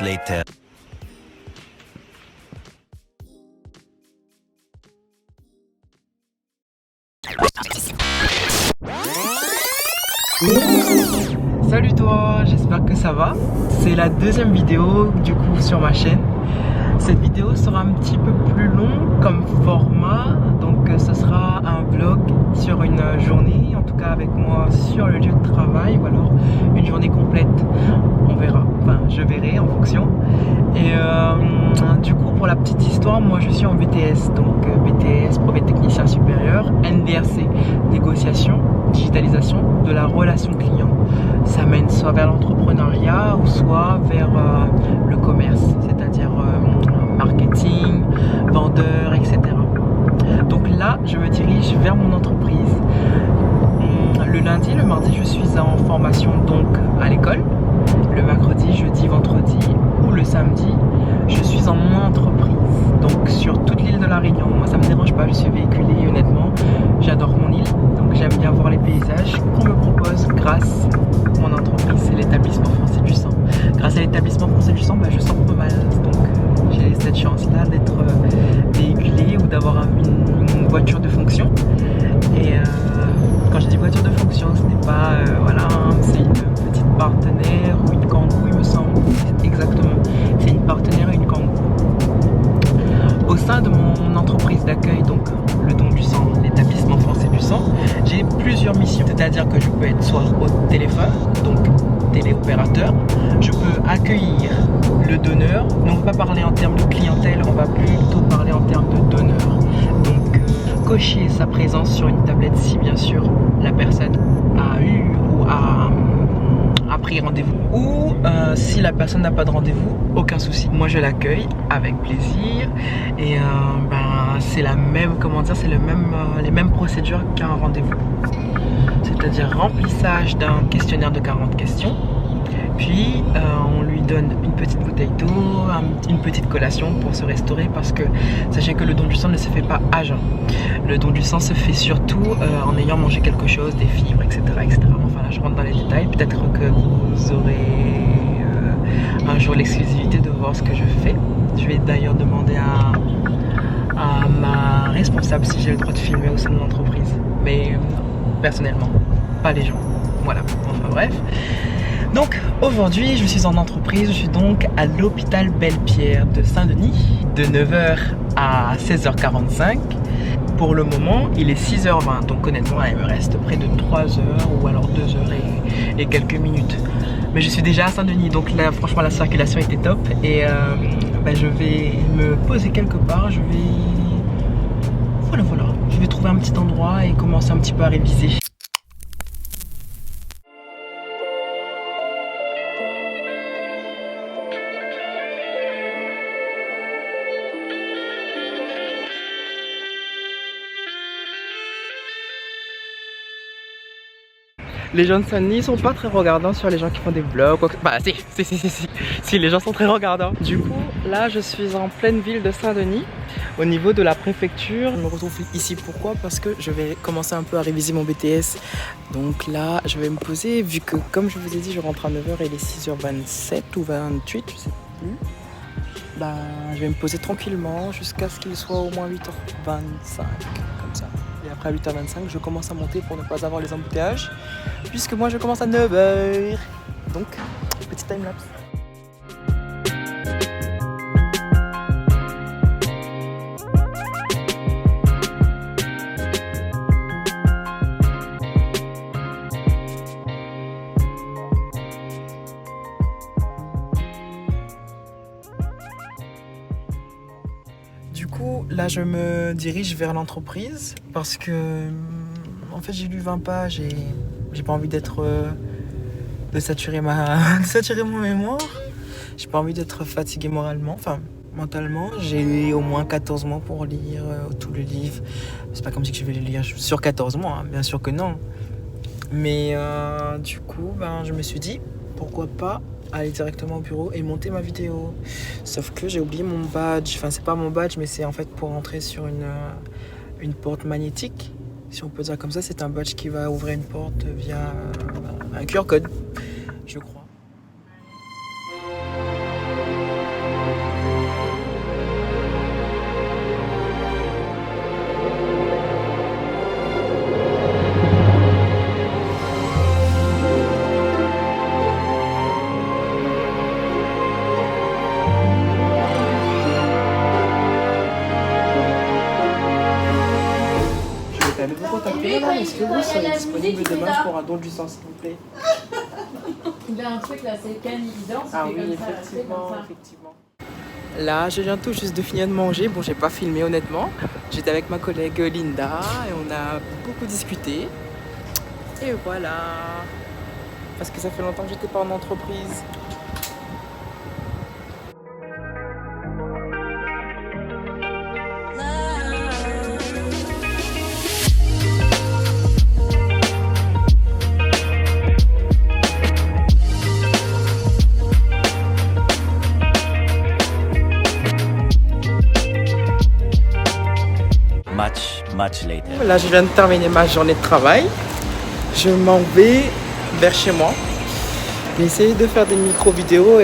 minutes later. Salut toi, j'espère que ça va. C'est la deuxième vidéo du coup sur ma chaîne. Cette vidéo sera un petit peu plus long comme format, donc ce sera un vlog sur une journée, en tout cas avec moi sur le lieu de travail, ou alors une journée complète, on verra, enfin je verrai en fonction. Et du coup pour la petite histoire, moi je suis en BTS, donc BTS, brevet technicien supérieur, NDRC, négociation, digitalisation de la relation client. Ça mène soit vers l'entrepreneuriat ou soit vers le commerce, c'est-à-dire marketing, vendeur, etc. Donc là, je me dirige vers mon entreprise. Le lundi, le mardi, je suis en formation donc à l'école. Le mercredi, jeudi, vendredi ou le samedi, je suis en entreprise. Donc sur toute l'île de la Réunion. Moi, ça me dérange pas, je suis véhiculée honnêtement. J'adore mon île, donc j'aime bien voir les paysages qu'on me propose grâce à mon entreprise, c'est l'établissement français du sang. Grâce à l'établissement français du sang, je sors pas mal. Donc j'ai cette chance-là d'être véhiculée ou d'avoir une voiture de fonction. Et quand je dis voiture de fonction, ce n'est pas, voilà, c'est une petite partenaire ou une Kangoo, il me semble. Exactement, c'est une partenaire et une Kangoo. Au sein de mon entreprise d'accueil, donc le don du sang, l'établissement français du sang, j'ai plusieurs missions. C'est-à-dire que je peux être soit au téléphone, donc téléopérateur, je peux accueillir le donneur. Mais on ne va pas parler en termes de clientèle, on va plutôt parler en termes de donneur. Donc cocher sa présence sur une tablette si bien sûr la personne a eu ou a pris rendez-vous, ou si la personne n'a pas de rendez-vous, aucun souci, moi je l'accueille avec plaisir. Et c'est la même, comment dire, c'est les mêmes procédures qu'un rendez-vous, c'est-à-dire remplissage d'un questionnaire de 40 questions, puis on lui donne une petite bouteille d'eau, une petite collation pour se restaurer, parce que sachez que le don du sang ne se fait pas à jeun. Le don du sang se fait surtout en ayant mangé quelque chose, des fibres, etc., etc. Enfin là je rentre dans les détails, peut-être que vous aurez un jour l'exclusivité de voir ce que je fais. Je vais d'ailleurs demander à ma responsable si j'ai le droit de filmer au sein de mon entreprise, mais personnellement, pas les gens. Voilà, enfin bref. Donc aujourd'hui je suis en entreprise, je suis donc à l'hôpital Belle-Pierre de Saint-Denis de 9h à 16h45. Pour le moment il est 6h20, donc honnêtement il me reste près de 3h ou alors 2h et quelques minutes. Mais je suis déjà à Saint-Denis, donc là franchement la circulation était top. Et je vais me poser quelque part, je vais trouver un petit endroit et commencer un petit peu à réviser. Les gens de Saint-Denis sont pas très regardants sur les gens qui font des vlogs. Bah si, les gens sont très regardants. Du coup, là je suis en pleine ville de Saint-Denis, au niveau de la préfecture. Je me retrouve ici, pourquoi? Parce que je vais commencer un peu à réviser mon BTS. Donc là, je vais me poser, vu que comme je vous ai dit, je rentre à 9h et il est 6h27 ou 28, je sais plus. Je vais me poser tranquillement jusqu'à ce qu'il soit au moins 8h25, comme ça. Et après à 8h25, je commence à monter pour ne pas avoir les embouteillages, puisque moi je commence à 9h. Donc, petit time-lapse. Du coup, là je me dirige vers l'entreprise parce que en fait j'ai lu 20 pages et j'ai pas envie d'être de saturer mon mémoire. J'ai pas envie d'être fatigué moralement, enfin mentalement. J'ai eu au moins 14 mois pour lire tout le livre. C'est pas comme si je vais le lire sur 14 mois, hein, bien sûr que non. Mais du coup, je me suis dit pourquoi pas aller directement au bureau et monter ma vidéo. Sauf que j'ai oublié mon badge. Enfin, c'est pas mon badge, mais c'est en fait pour entrer sur une porte magnétique. Si on peut dire comme ça, c'est un badge qui va ouvrir une porte via un QR code, je crois. Madame, est-ce que vous serez disponible demain pour un don du sang, s'il vous plaît? Il a un truc là, c'est Ken, il danse. Ah oui, effectivement, effectivement. Là, je viens tout juste de finir de manger. Bon, j'ai pas filmé honnêtement. J'étais avec ma collègue Linda et on a beaucoup discuté. Et voilà. Parce que ça fait longtemps que j'étais pas en entreprise. Much later. Là, je viens de terminer ma journée de travail. Je m'en vais vers chez moi. J'ai essayé de faire des micro-vidéos,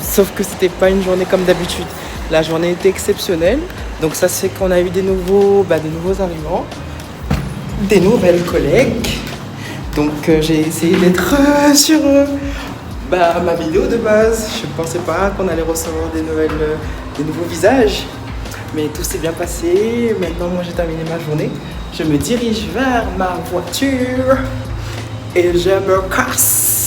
sauf que c'était pas une journée comme d'habitude. La journée était exceptionnelle. Donc ça c'est qu'on a eu des nouveaux arrivants, des nouvelles collègues. Donc j'ai essayé d'être sur ma vidéo de base. Je ne pensais pas qu'on allait recevoir des nouveaux visages. Mais tout s'est bien passé. Maintenant, moi, j'ai terminé ma journée. Je me dirige vers ma voiture et je me casse.